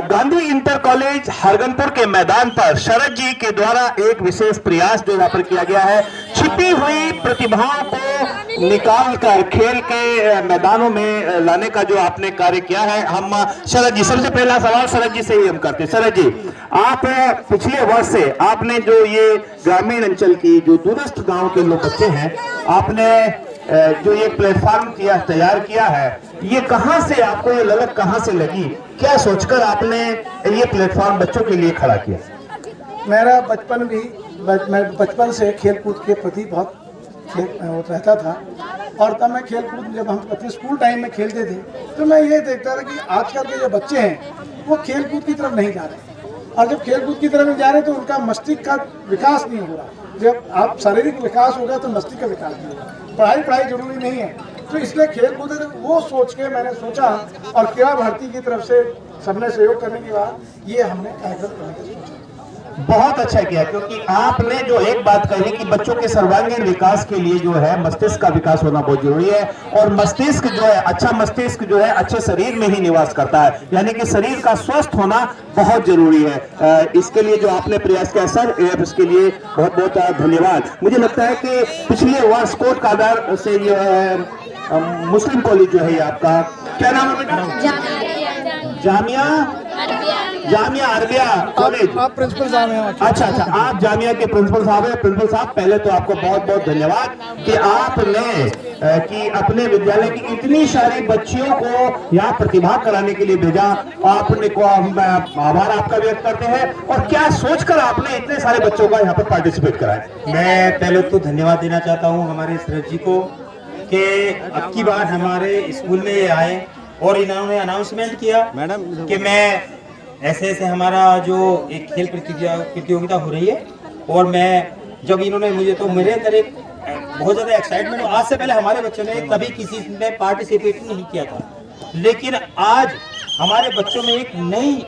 Gandhi inter college Harganpur के मैदान पर शरद जी के द्वारा एक विशेष प्रयास जो यहाँ पर किया गया है, छिपी हुई प्रतिभाओं को निकालकर खेल के मैदानों में लाने का जो आपने कार्य किया है। हम शरद जी, सबसे पहला सवाल शरद जी से ही हम करते हैं। शरद जी, आप पिछले वर्ष से आपने जो ये ग्रामीण अंचल की जो दूरस्थ गांव के लोग बच्चे हैं, आपने जो ये प्लेटफॉर्म तैयार किया है, ये कहां से आपको ये ललक कहां से लगी? क्या सोचकर आपने ये प्लेटफॉर्म बच्चों के लिए खड़ा किया? मेरा मैं बचपन से खेल कूद के प्रति बहुत रहता था, और तब मैं खेल कूद जब हम अपने स्कूल टाइम में खेलते थे तो मैं ये देखता था कि आजकल के जो बच्चे हैं वो खेल कूद की तरफ नहीं जा रहे, और जब खेल कूद की तरफ नहीं जा रहे तो उनका मस्तिष्क का विकास नहीं हो रहा। जब आप शारीरिक विकास होगा तो मस्तिष्क का विकास नहीं होगा। पढ़ाई जरूरी नहीं है, तो इसलिए खेल कूद वो सोच के मैंने सोचा, और क्रीड़ा भारती की तरफ से सबने सहयोग करने के बाद ये हमने कार्यक्रम करने का सोचा। बहुत अच्छा किया, क्योंकि आपने जो एक बात कही कि बच्चों के सर्वांगीण विकास के लिए जो है मस्तिष्क का विकास होना बहुत जरूरी है, और मस्तिष्क जो है, अच्छा मस्तिष्क जो है अच्छे शरीर में ही निवास करता है, यानी कि शरीर का स्वस्थ होना बहुत जरूरी है। इसके लिए जो आपने प्रयास किया सर, इसके लिए बहुत बहुत धन्यवाद। मुझे लगता है कि पिछले वर्ष कोट कादार से जो है मुस्लिम कॉलेज जो है आपका, क्या नाम है बेटा? Jamia Arabia college. आप प्रिंसिपल साहब हैं? अच्छा, आप जामिया के प्रिंसिपल साहब हैं। प्रिंसिपल साहब, पहले तो आपको बहुत बहुत धन्यवाद कि आपने कि अपने विद्यालय की इतनी सारी बच्चियों को यहाँ प्रतिभा कराने के लिए भेजा। आपने को आभार आपका व्यक्त करते हैं, और क्या सोचकर आपने इतने सारे बच्चों का यहाँ पर पार्टिसिपेट कराया? मैं पहले तो धन्यवाद देना चाहता हूँ हमारे सर जी को कि अब की बार हमारे स्कूल में ये आए और इन्होंने अनाउंसमेंट किया कि मैं ऐसे हमारा जो एक खेल प्रतियोगिता हो रही है, और मैं जब इन्होंने मुझे, तो मेरे अंदर एक बहुत ज़्यादा एक्साइटमेंट। आज से पहले हमारे बच्चों ने कभी किसी में पार्टिसिपेट नहीं किया था, लेकिन आज हमारे बच्चों में एक नई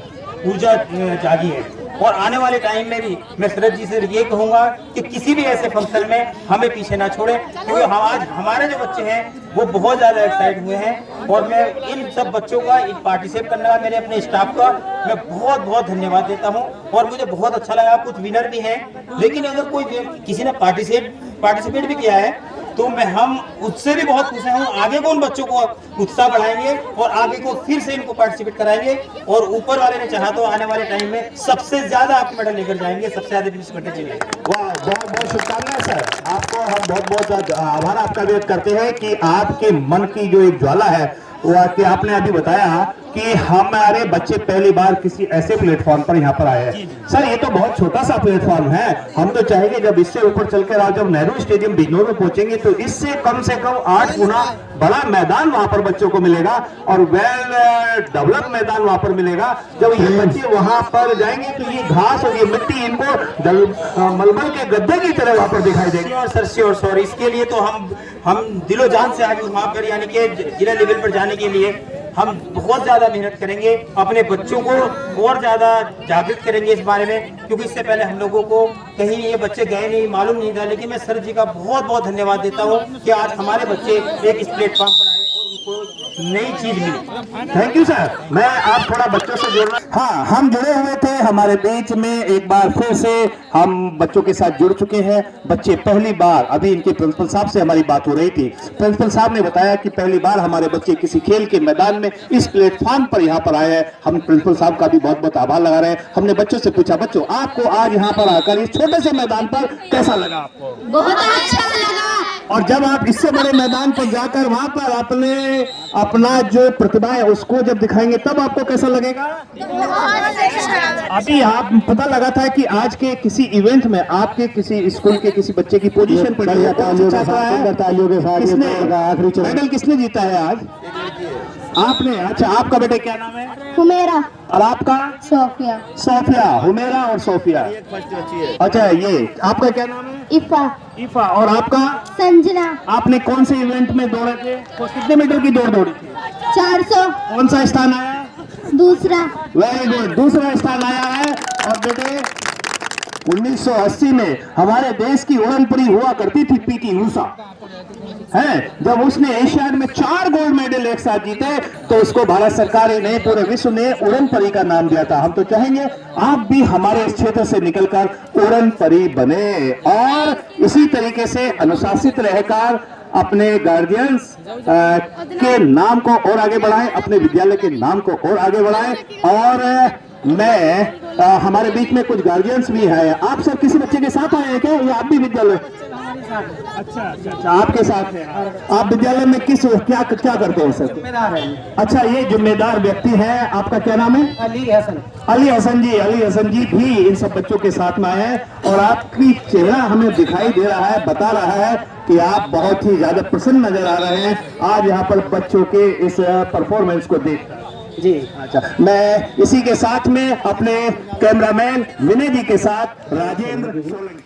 ऊर्जा जागी है, और आने वाले टाइम में भी मैं शरद जी से ये कहूँगा कि किसी भी ऐसे फंक्शन में हमें पीछे ना छोड़ें, क्योंकि हम आज हमारे जो बच्चे हैं वो बहुत ज़्यादा एक्साइट हुए हैं, और मैं इन सब बच्चों का पार्टिसिपेट करने का, मेरे अपने स्टाफ का मैं बहुत बहुत धन्यवाद देता हूं। और मुझे बहुत अच्छा लगा, कुछ विनर भी हैं, लेकिन अगर कोई किसी ने पार्टिसिपेट भी किया है तो हम उससे भी बहुत खुश हैं। आगे को उन बच्चों को उत्साह बढ़ाएंगे और आगे को फिर से इनको पार्टिसिपेट कराएंगे, और ऊपर वाले ने चाहा तो आने वाले टाइम में सबसे ज्यादा आपके मेडल लेकर जाएंगे, सबसे ज्यादा पार्टिसिपेट करेंगे। वाह, बहुत बहुत शुभकामनाएं सर। आपको हम बहुत बहुत आभार आपका व्यक्त करते हैं कि आपके मन की जो एक ज्वाला है वो कि आपने अभी बताया कि हमारे बच्चे पहली बार किसी ऐसे प्लेटफॉर्म पर यहाँ पर आए हैं। सर, ये तो बहुत छोटा सा प्लेटफॉर्म है, हम तो चाहेंगे जब इससे ऊपर चलकर आप जब नेहरू स्टेडियम बिजनौर में पहुंचेंगे तो इससे कम से कम 8 गुना बड़ा मैदान वहां पर बच्चों को मिलेगा, और वेल डेवलप मैदान वहां पर मिलेगा। जब ये बच्चे वहां पर जाएंगे तो ये घास और ये मिट्टी इनको मलमल के गद्दे की तरह वहां पर दिखाई देगी। और सर इसके लिए तो हम दिलो जान से आगे वहां पर, यानी कि जिला लेवल पर जाने के लिए हम बहुत ज्यादा मेहनत करेंगे, अपने बच्चों को और ज्यादा जागृत करेंगे इस बारे में, क्योंकि इससे पहले हम लोगों को कहीं ये बच्चे गए नहीं, मालूम नहीं था। लेकिन मैं सर जी का बहुत बहुत धन्यवाद देता हूँ कि आज हमारे बच्चे एक इस प्लेटफॉर्म पर आए और उनको नई चीज मिली। Thank you sir. मैं आप थोड़ा बच्चों से जुड़ना, हाँ, हम जुड़े हुए थे हमारे बीच में, एक बार फिर से हम बच्चों के साथ जुड़ चुके हैं। बच्चे पहली बार, अभी इनके प्रिंसिपल साहब से हमारी बात हो रही थी, प्रिंसिपल साहब ने बताया कि पहली बार हमारे बच्चे किसी खेल के मैदान में इस प्लेटफॉर्म पर यहाँ पर आए हैं। हम प्रिंसिपल साहब का भी बहुत बहुत आभार लगा रहे हैं। हमने बच्चों से पूछा, बच्चों आपको आज यहाँ पर आकर इस छोटे से मैदान पर कैसा लगा? आपको बहुत अच्छा लगा। और जब आप इससे बड़े मैदान पर जाकर वहां पर अपना जो प्रतिभा है उसको जब दिखाएंगे तब आपको कैसा लगेगा? अभी आप पता लगा था कि आज के किसी इवेंट में आपके किसी स्कूल के किसी बच्चे की पोजीशन पड़ी है, तालियों के साथ मेडल किसने जीता है आज? आपने। अच्छा, आपका बेटे क्या नाम है? हुमेरा। और आपका? सोफिया। सोफिया, हुमेरा और सोफिया। अच्छा, ये आपका क्या नाम है? इफा। और आपका? संजना। आपने कौन से इवेंट में दौड़े थे? कितने मीटर की दौड़ दौड़ी थी? 400। कौन सा स्थान आया? दूसरा। वेरी गुड, दूसरा स्थान आया है। और बेटे 1980 में हमारे देश की उड़नपरी हुआ करती थी पीटी ऊषा है, जब उसने एशियाड में 4 गोल्ड मेडल एक साथ जीते तो उसको भारत सरकार ही नहीं पूरे विश्व ने उड़न परी का नाम दिया था। हम तो चाहेंगे आप भी हमारे इस क्षेत्र से निकलकर उड़न परी बने और इसी तरीके से अनुशासित रहकर अपने गार्जियंस के नाम को और आगे बढ़ाएं, अपने विद्यालय के नाम को और आगे बढ़ाएं। और मैं हमारे बीच में कुछ गार्जियंस भी हैं। आप सब किसी बच्चे के साथ आए हैं क्या, या आप भी विद्यालय? अच्छा, आपके साथ है। आप विद्यालय में क्या करते हैं सर? जिम्मेदार है। अच्छा, ये जिम्मेदार व्यक्ति है। आपका क्या नाम है? अली हसन। अली हसन जी भी इन सब बच्चों के साथ में आए हैं और आपकी चेहरा हमें दिखाई दे रहा है, बता रहा है कि आप बहुत ही ज्यादा प्रसन्न नजर आ रहे हैं आज यहाँ पर बच्चों के इस परफॉर्मेंस को देख जी। अच्छा, मैं इसी के साथ में अपने कैमरामैन विनय जी के साथ राजेंद्र सोलंकी।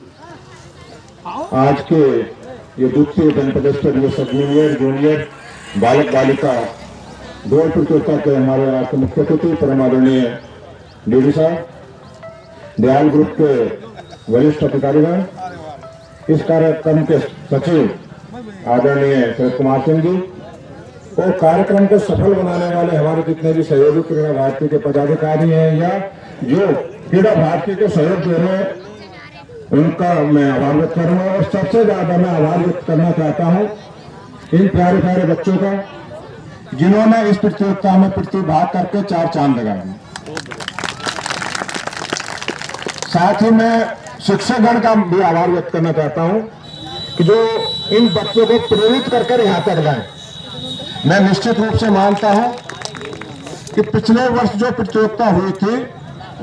आज के ये द्वितीय गणपति स्तरीय सब जूनियर बालक बालिका दौड़ प्रतियोगिता के हमारे आज के मुख्य अतिथि परम आदरणीय डीडी साहब, दयाल ग्रुप के वरिष्ठ अधिकारीगण, इस कार्यक्रम के सचिव आदरणीय शरद कुमार सिंह जी और कार्यक्रम को सफल बनाने वाले हमारे जितने भी सहयोगी क्रीड़ा भारती के पदाधिकारी हैं या जो क्रीड़ा भारती को सहयोग दे रहे हैं, उनका मैं आभार व्यक्त करूंगा। और सबसे ज्यादा मैं आभार व्यक्त करना चाहता हूं इन प्यारे प्यारे बच्चों का जिन्होंने इस प्रतियोगिता में प्रतिभाग करके 4 चांद लगाए। साथ ही मैं शिक्षकगण का भी आभार व्यक्त करना चाहता हूं कि जो इन बच्चों को प्रेरित करके यहां तक लाए। मैं निश्चित रूप से मानता हूं कि पिछले वर्ष जो प्रतियोगिता हुई थी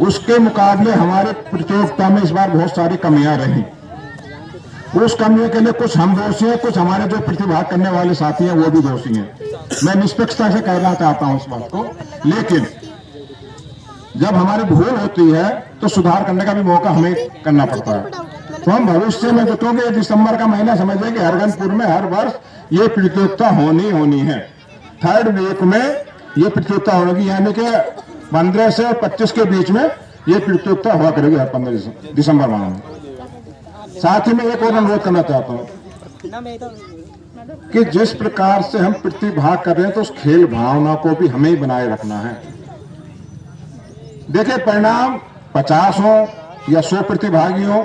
उसके मुकाबले हमारे प्रतियोगिता में इस बार बहुत सारी कमियां रही। उस कमियों के लिए कुछ हम दोषी हैं, कुछ हमारे जो प्रतिभाग करने वाले साथी हैं वो भी दोषी हैं। मैं निष्पक्षता से कहना चाहता हूं इस बात को, लेकिन जब हमारी भूल होती है तो सुधार करने का भी मौका हमें करना पड़ता है। तो हम भविष्य में क्योंकि दिसंबर का महीना समझे कि हरगनपुर में हर वर्ष ये प्रतियोगिता होनी है। 3rd वीक में ये प्रतियोगिता होगी, यानी कि 15 से 25 के बीच में ये प्रतियोगिता हुआ करेगी हर 15 दिसंबर माह में। साथ ही मैं एक और अनुरोध करना चाहता हूँ कि जिस प्रकार से हम प्रतिभाग कर रहे हैं तो उस खेल भावना को भी हमें ही बनाए रखना है। देखिए, परिणाम 50 हो या 100 प्रतिभागी हो,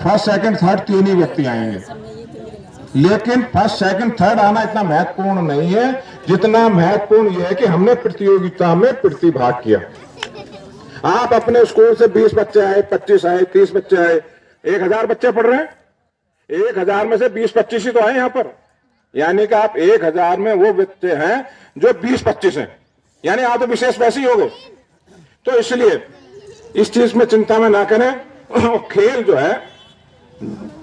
1st, 2nd, 3rd 3 ही व्यक्ति आएंगे, लेकिन 1st, 2nd, 3rd आना इतना महत्वपूर्ण नहीं है जितना महत्वपूर्ण यह है कि हमने प्रतियोगिता में प्रतिभाग किया। आप अपने स्कूल से 20 बच्चे आए, 25 आए, 30 बच्चे आए, 1000 बच्चे पढ़ रहे हैं, 1000 में से 20-25 ही तो आए यहाँ पर, यानी कि आप 1000 में वो बच्चे हैं जो 20-25 हैं, यानी आप तो विशेष वैसे ही हो गए। तो इसलिए इस चीज में चिंता में ना करें। खेल जो है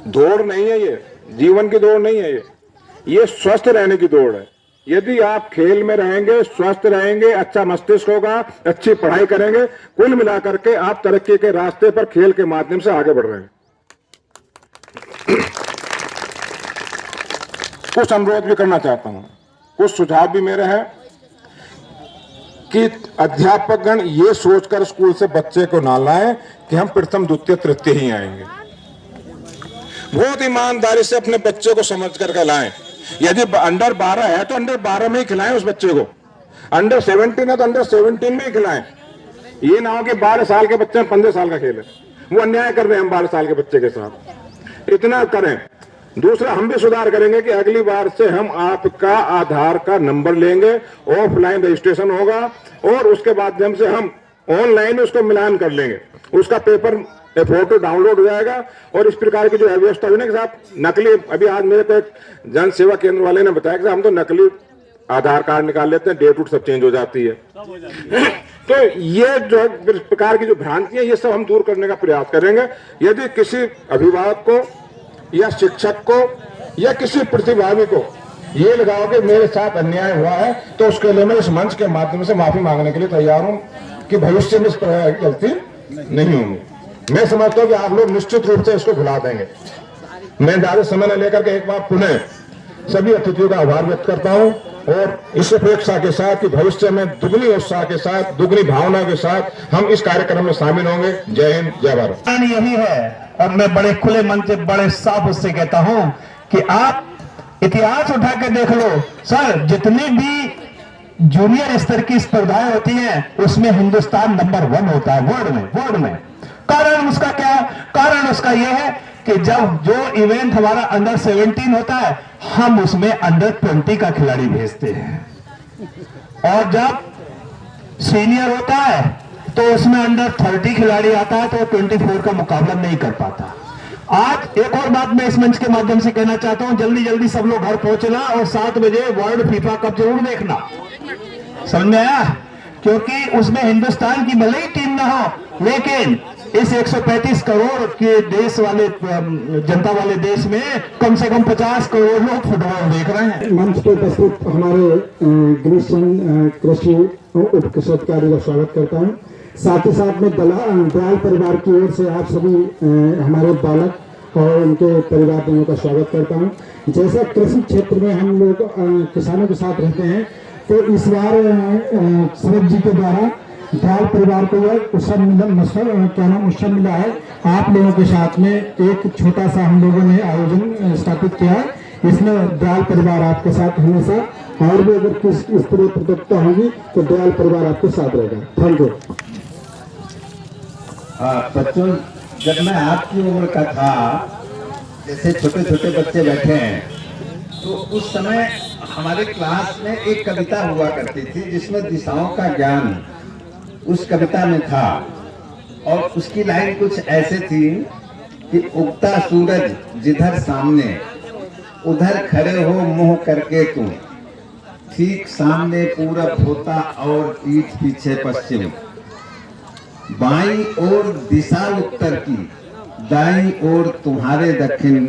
दौड़ नहीं है, ये जीवन की दौड़ नहीं है, ये स्वस्थ रहने की दौड़ है। यदि आप खेल में रहेंगे, स्वस्थ रहेंगे, अच्छा मस्तिष्क होगा, अच्छी पढ़ाई करेंगे, कुल मिलाकर के आप तरक्की के रास्ते पर खेल के माध्यम से आगे बढ़ रहे हैं। कुछ अनुरोध भी करना चाहता हूं, कुछ सुझाव भी मेरे हैं कि अध्यापकगण ये सोचकर स्कूल से बच्चे को ना लाएं कि हम प्रथम, द्वितीय, तृतीय ही आएंगे। बहुत ईमानदारी से अपने बच्चे को समझ करके लाएं। यदि अंडर 12 है तो अंडर 12 में ही खिलाएं उस बच्चे को, अंडर 17 है तो अंडर 17 में ही खिलाएं। ये ना हो कि 12 साल के बच्चे 15 साल का खेल है, वो अन्याय कर रहे हैं हम 12 साल के बच्चे के साथ। इतना करें। दूसरा, हम भी सुधार करेंगे कि अगली बार से हम आपका आधार का नंबर लेंगे, ऑफलाइन रजिस्ट्रेशन होगा और उसके माध्यम से हम ऑनलाइन उसको मिलान कर लेंगे, उसका पेपर फोटो डाउनलोड हो जाएगा। और इस प्रकार की जो व्यवस्था हुई ना कि साहब नकली, अभी आज मेरे को एक जन सेवा केंद्र वाले ने बताया कि हम तो नकली आधार कार्ड निकाल लेते हैं, डेट उट सब चेंज हो जाती है। तो ये जो प्रकार की जो भ्रांतियां, ये सब हम दूर करने का प्रयास करेंगे। यदि किसी अभिभावक को या शिक्षक को या किसी प्रतिभागी को ये लगाओ कि मेरे साथ अन्याय हुआ है, तो उसके लिए मैं इस मंच के माध्यम से माफी मांगने के लिए तैयार हूं कि भविष्य में इस प्रकार की गलती नहीं होगी। मैं समझता हूं कि आप लोग निश्चित रूप से इसको भुला देंगे। मैं ज्यादा समय न लेकर के एक बार पुनः सभी अतिथियों का आभार व्यक्त करता हूं। और इस अपेक्षा के साथ कि भविष्य में दुगनी उत्साह के साथ, दुगनी भावना के साथ हम इस कार्यक्रम में शामिल होंगे। जय हिंद, जय भारत। यही है, और मैं बड़े खुले मन से, बड़े साफ उससे कहता हूं कि आप इतिहास उठा के देख लो सर, जितनी भी जूनियर स्तर की स्पर्धाएं होती हैं उसमें हिंदुस्तान नंबर 1 होता है वर्ल्ड में। कारण उसका क्या? कारण उसका यह है कि जब जो इवेंट हमारा अंडर 17 होता है, हम उसमें अंडर 20 का खिलाड़ी भेजते हैं, और जब सीनियर होता है तो उसमें अंडर 30 खिलाड़ी आता है, तो 24 का मुकाबला नहीं कर पाता। आज एक और बात मैं इस मंच के माध्यम से कहना चाहता हूं, जल्दी जल्दी सब लोग घर पहुंचना और 7 बजे वर्ल्ड फीफा कप जरूर देखना, समझ में आया? क्योंकि उसमें हिंदुस्तान की भले ही टीम ना हो, लेकिन इस 135 करोड़ के देश वाले, जनता वाले देश में कम से कम 50 करोड़ लोग फुटबॉल देख रहे हैं। मंच पर उपस्थित हमारे ग्रीष्म कृषि उप कृषि अधिकारी का स्वागत करता हूँ। साथ ही साथ में दयाल परिवार की ओर से आप सभी हमारे बालक और उनके परिवारजनों का स्वागत करता हूँ। जैसा कृषि क्षेत्र में हम लोग किसानों के साथ रहते हैं, तो इस बार शरद जी के द्वारा दयाल परिवार को यह उत्सव मिला है। आप लोगों के साथ में एक छोटा सा हम लोगों ने आयोजन स्थापित किया है। इसमें दयाल परिवार आपके साथ हमेशा, और भी अगर किस इस तरह प्रतियोगिता होगी तो दयाल परिवार आपके साथ रहेगा। Thank you. बच्चों, जब मैं आपकी उम्र का था, जैसे छोटे छोटे बच्चे बैठे हैं, तो उस समय हमारे क्लास में एक कविता हुआ करती थी जिसमें दिशाओं का ज्ञान उस कविता में था, और उसकी लाइन कुछ ऐसे थी कि उगता सूरज जिधर सामने, उधर खड़े हो मुंह करके तुम, ठीक सामने पूरब होता और पीठ पीछे पश्चिम, बाईं ओर दिशा उत्तर की, दाईं ओर तुम्हारे दक्षिण,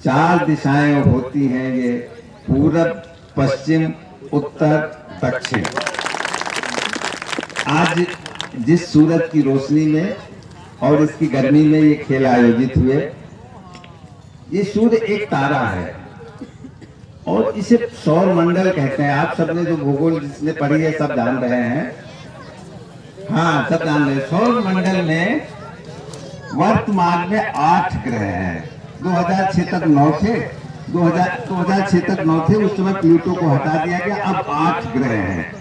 4 दिशाएं होती हैं ये, पूरब पश्चिम उत्तर दक्षिण। आज जिस सूरज की रोशनी में और इसकी गर्मी में ये खेल आयोजित हुए, ये सूर्य एक तारा है और इसे सौर मंडल कहते हैं। आप सबने जो भूगोल जिसने पढ़ी है सब जान रहे हैं, हाँ सब जान रहे हैं। सौर मंडल में वर्तमान में 8 ग्रह हैं। 2006 तक 9 थे, 2006 तक 9 थे, उस समय प्लूटो को हटा दिया गया, अब 8 ग्रह हैं।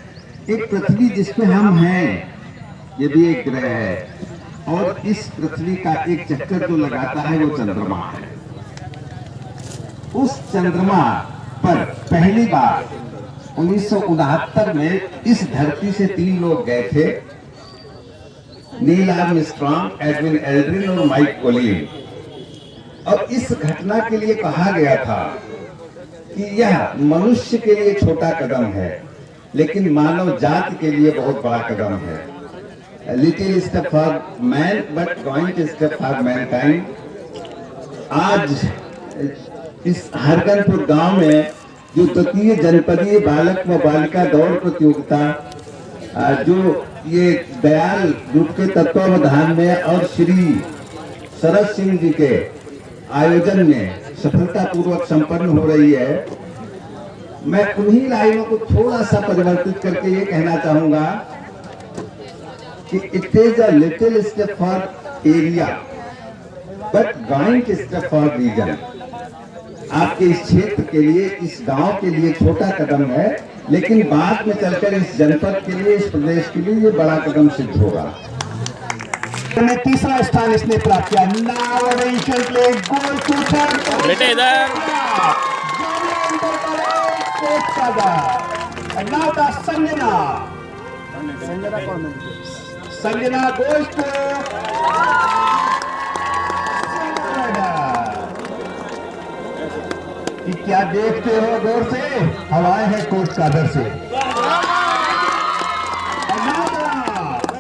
एक पृथ्वी जिसपे हम हैं, ये भी एक ग्रह है, और इस पृथ्वी का एक चक्कर जो लगाता है वो चंद्रमा है। उस चंद्रमा पर पहली बार 1969 में इस धरती से 3 लोग गए थे, नील आर्मस्ट्रांग, एडविन एल्ड्रिन और माइक कोलिन। और इस घटना के लिए कहा गया था कि यह मनुष्य के लिए छोटा कदम है, लेकिन मानव जाति के लिए बहुत बड़ा कदम है। Little step for man but joint step for Mankind. आज इस हरगनपुर गांव में जो तृतीय जनपदीय बालक व बालिका दौड़ प्रतियोगिता जो ये दयाल ग्रुप के तत्वावधान में और श्री शरद सिंह जी के आयोजन में सफलतापूर्वक संपन्न हो रही है, मैं उन्हीं लाइनों को थोड़ा सा परिवर्तित करके ये कहना चाहूंगा कि it is a little step for area but joint step for region. आपके इस क्षेत्र के लिए, इस गांव के लिए छोटा कदम है, लेकिन बाद में चलकर इस जनपद के लिए, इस प्रदेश के लिए ये बड़ा कदम सिद्ध होगा। तीसरा स्थान इसने प्राप्त किया। बेटे इधर संजना गोष्ठ कि क्या देखते हो गौर से, हवाएं हैं कोच कादर से।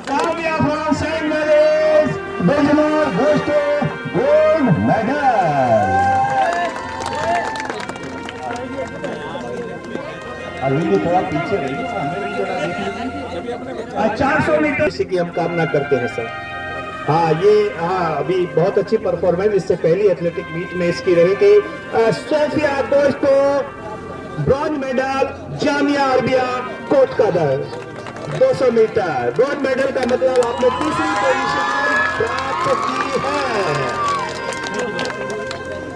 काव्या फ्रॉम सेंट मैरीज बेंजमोर गोष्ठ गोल्ड मेडल। अभी भी थोड़ा पीछे रही, 400 मीटर इसी की हम कामना करते हैं सर। हाँ ये अभी बहुत अच्छी परफॉर्मेंस इससे पहली एथलेटिक मीट में इसकी रही थी। सोफिया गोष्ठो bronze medal Jamia Arabia Kot Kadar 200 metre. Bronze medal का मतलब आपने तीसरी पोजीशन प्राप्त की है।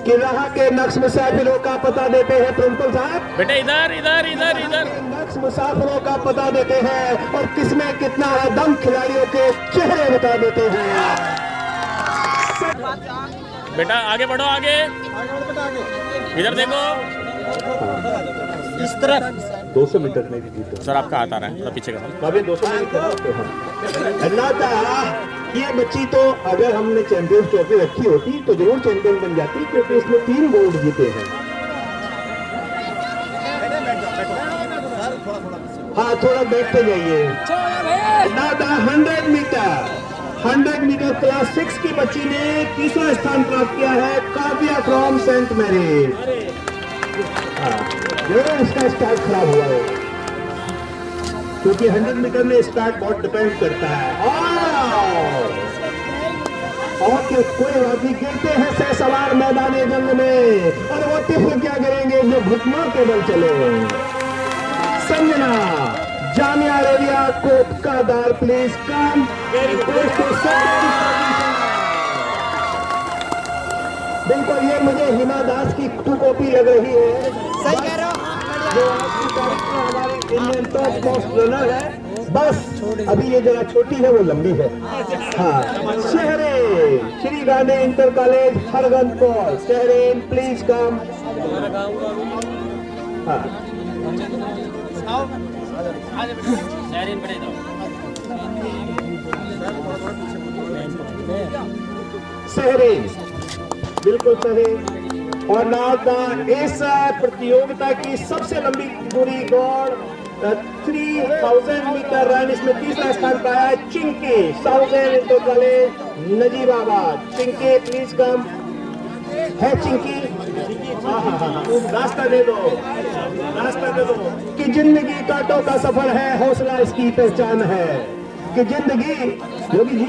किराहा के नक्श मुसाफिरों का पता देते हैं प्रिंसिपल साहब। बेटा इधर इधर इधर इधर नक्श मुसाफिरों का पता देते हैं और किसमें कितना है दम खिलाड़ियों के चेहरे बता देते हैं। बेटा आगे बढ़ो, आगे इधर देखो इस तरफ। 200 मीटर में भी जीतो सर आपका हाथ आ रहा है, थोड़ा पीछे का। अभी 200 मीटर अल्लाह था। ये बच्ची तो अगर हमने चैंपियन ट्रॉफी रखी होती तो जरूर चैंपियन बन जाती, क्योंकि इसने 3 गोल्ड जीते हैं। हाँ थोड़ा बैठते जाइए। 100 मीटर क्लास 6 की बच्ची ने तीसरा स्थान प्राप्त किया है, काव्या फ्रॉम सेंट मैरीज। जरूर इसका स्टार्ट खराब हुआ है, क्योंकि 100 मीटर में स्टार्ट बहुत डिपेंड करता है। और कोई आदमी गिरते हैं सह सवार मैदानी जंग में, और वो तिफल क्या करेंगे जो घुटनों के बल चले। संजना जामिया अरबिया कोट का दार प्लीज कम। बिल्कुल ये मुझे हिमा दास की 2 कॉपी लग रही है। सही कह रहे हो। जो आज की तारीख में हमारी इंडियन टॉप मोस्ट रनर है। बस अभी ये जगह छोटी है, वो लंबी है। हाँ शहरे श्री गांधी इंटर कॉलेज हरगनपुर। शहरे प्लीज कम। हाँ शहरीन बिल्कुल सही। और नाता इस प्रतियोगिता की सबसे लंबी दूरी दौड़ 3000 मीटर रन, इसमें तीसरा स्थान पाया है Chinki southern inter college Najibabad. Chinki please come. है चिंकी? रास्ता दे दो, रास्ता दे दो। कि जिंदगी कांटों का सफर है, हौसला इसकी पहचान है। कि जिंदगी योगी जी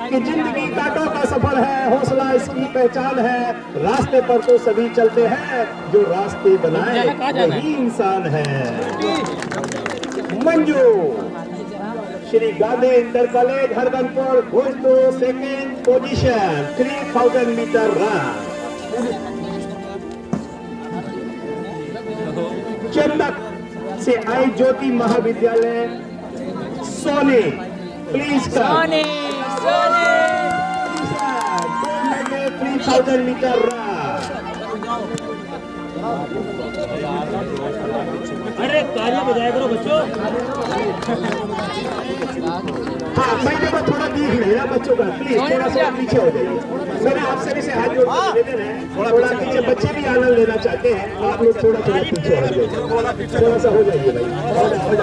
कि जिंदगी कांटों का सफर है, हौसला इसकी पहचान है। रास्ते पर तो सभी चलते हैं, जो रास्ते बनाए वही इंसान है। Manju Shri Gandhi inter college Harganpur goes to second position 3000 metre run. Chandak से आई ज्योति महाविद्यालय सोने प्लीज सोने 3000 मीटर रन। अरे तालियां बजाया करो बच्चों। हाँ मैंने बस थोड़ा देख लेना बच्चों का, प्लीज थोड़ा सा पीछे हो जाइए। मैंने आपसे भी से हाथ जोड़ के निवेदन है, थोड़ा पीछे, बच्चे भी आनंद लेना चाहते हैं। आप लोग थोड़ा पीछे हो जाइए, थोड़ा सा हो जाइए भाई, हो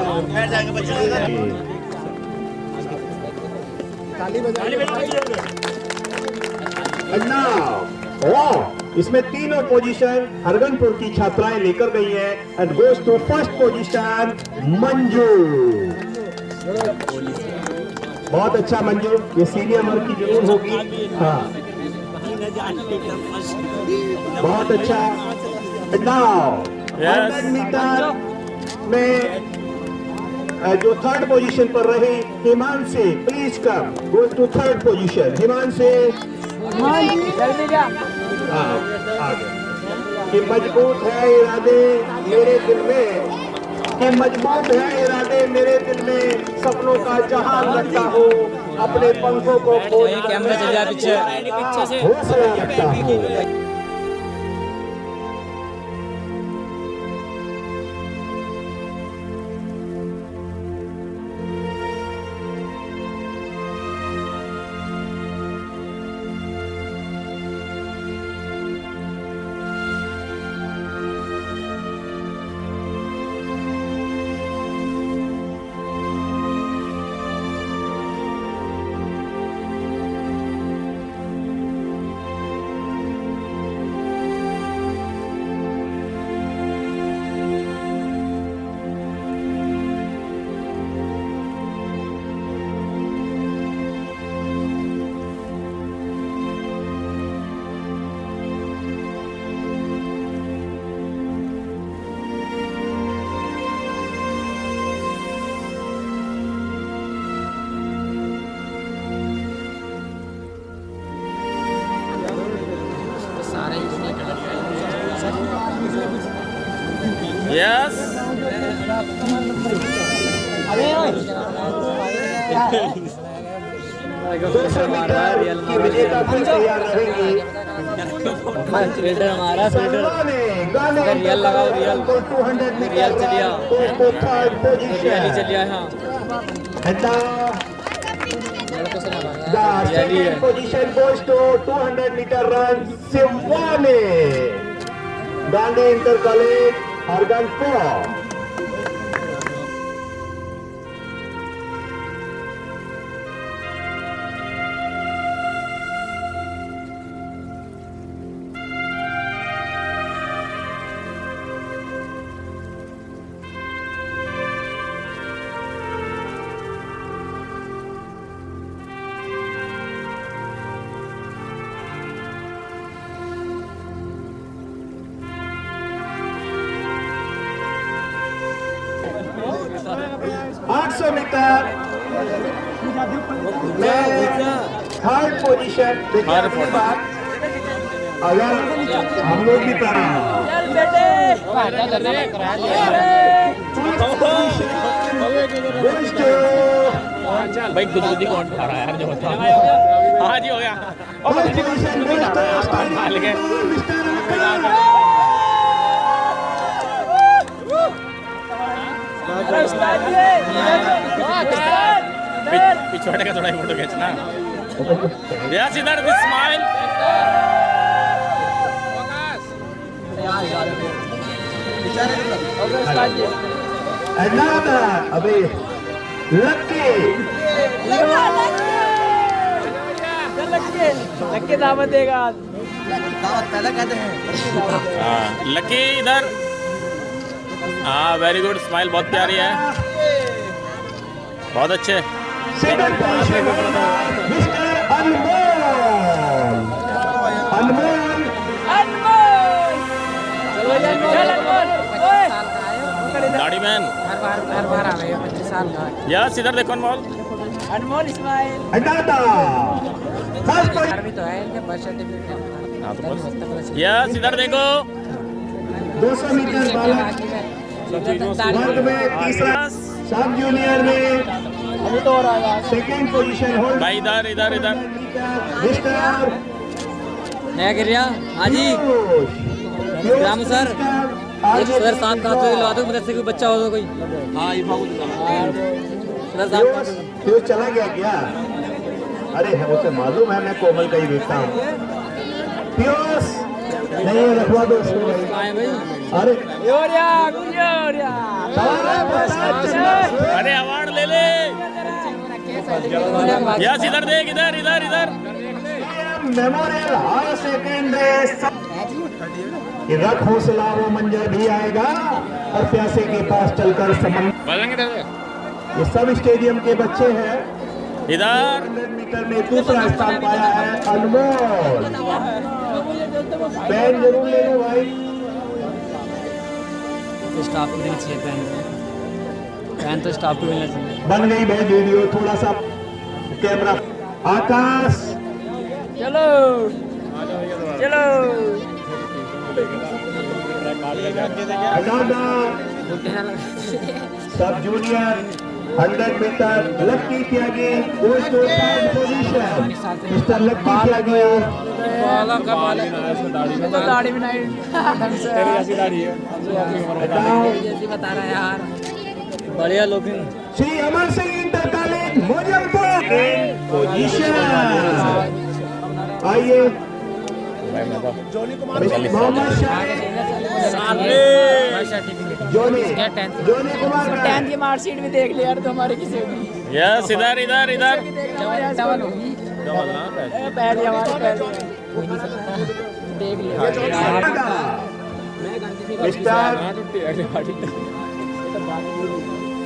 जाओ। इसमें तीनों पोजीशन हरगनपुर की छात्राएं लेकर गई हैं। And goes to first position Manju. बहुत अच्छा मंजू, ये सीनियर वर्ग की जरूर होगी। हाँ बहुत अच्छा। नाउ 100 मीटर में जो थर्ड पोजीशन पर रही Himanshi please come. Goes to third position Himanshi. कि मजबूत है इरादे मेरे दिल में, कि मजबूत है इरादे मेरे दिल में, सपनों का जहान रखता हूँ, अपने पंखों को कैमरा चल जाए पीछे। हौसला रखता हूँ। 200 मीटर की विजेता फिर तैयार रहेंगी। अगर रियल लगाओ, रियल 200 मीटर रियल चलिया, उसको थर्ड पोजीशन। चलिए हाँ The second position goes to 200 meter run Simwane, Gandhi Inter College, Harganpur. सौ मीटर में थर्ड पोजीशन। देखिए बात, अगर हम लोग भी भाई गुदगुदी कौन खा रहा है यार जो होता है। हाँ जी हो गया। पिछवाड़े का थोड़ा फोटो खींचना। यस इधर स्माइल। अबे लक्की दावत देगा। लकी इधर। हाँ वेरी गुड, स्माइल बहुत प्यारी है, बहुत अच्छे। सेकंड पोजीशन मिस्टर अनमोल। अनमोल दाढ़ी मैन। यस इधर देखो अनमोल। अनमोल स्माइल। यस इधर देखो। 200 मीटर बालक वर्ग में तीसरा, सब जूनियर में सेकंड पोजीशन होल्ड। भाई इधर इधर इधर मिस्टर नया गिरिया। हाँ जी राम सर, एक सर साहब का तो दिलवा दो, मदद से कोई बच्चा हो तो कोई। हाँ ये सर साहब क्यों चला गया क्या? अरे उसे मालूम है, मैं कोमल का ही बेचता हूँ। पियूष नहीं रखवा दो उसको भाई। अरे अरे अवार्ड ले ले। यस इधर देख, इधर इधर इधर। मेमोरियल हायर सेकेंडरी रख हौसला, वो मंजर भी आएगा और प्यासे के पास चलकर समन। ये सब स्टेडियम के बच्चे हैं। इधर 100 मीटर में दूसरा स्थान पाया है अनमोल। पेन जरूर ले लो भाई। स्टाफ को देना चाहिए पैन। पैन तो स्टाफ को मिलना चाहिए। बन गई भाई वीडियो, थोड़ा सा कैमरा। आकाश चलो चलो। सब junior 100 metre Lucky Tyagi goes to third position. Mister Lucky Tyagi तो दाढ़ी भी नहीं तेरी ऐसी दाढ़ी है जैसी बता रहा है यार। बढ़िया लोग। Shri Amar Singh inter college मोजमपुर position. आइए मोहम्मद शाहिद जोनी कुमार 10th की मार्कशीट भी देख लिया यार तुम्हारे किसी की। यस इधर इधर इधर। डबल होगी पहले हमारे पहले देख लिया।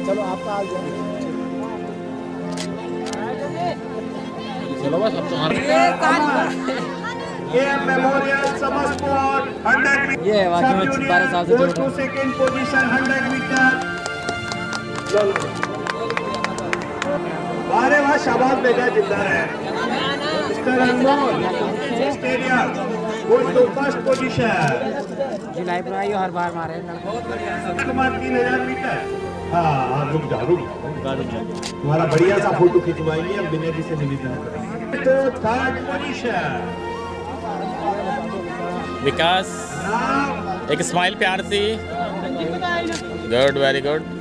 चलो आपका आ गया। चलो बस अब तुम्हारा मेमोरियल समर स्पोर्ट 100 मीटर। ये वाकई में 12 साल से जोड़ रहा हूं। Second position 100 metre. अरे वाह, शाबाश बेटा, जिंदा रहे। Mister Anmol stadium goes to first position. जुलाई पर आइयो हर बार मारे। 3000 मीटर हाँ रुक जाओ तुम्हारा बढ़िया सा फोटो खिंचवाएंगे अब विनय जी से निवेदन करेंगे। तो थर्ड पोजीशन विकास, एक स्माइल प्यार सी। Good, very good.